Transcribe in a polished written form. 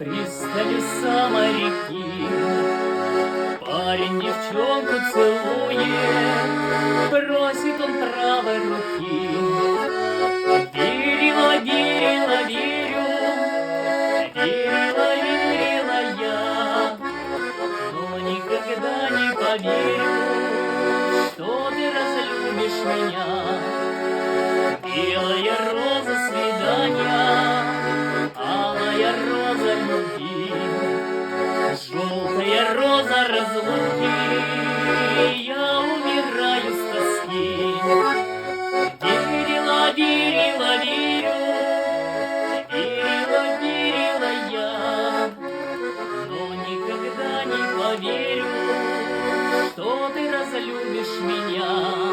пристани самой реки. Парень девчонку целует, просит он правой руки. Верила, верила, верю, верила, верила я, но никогда не поверю, что ты разлюбишь меня. Белая роза свидания, алая роза любви, желтая роза разлуки, я умираю с тоски. Верила, верила, верю, верила, верила я, но никогда не поверю, что ты разлюбишь меня.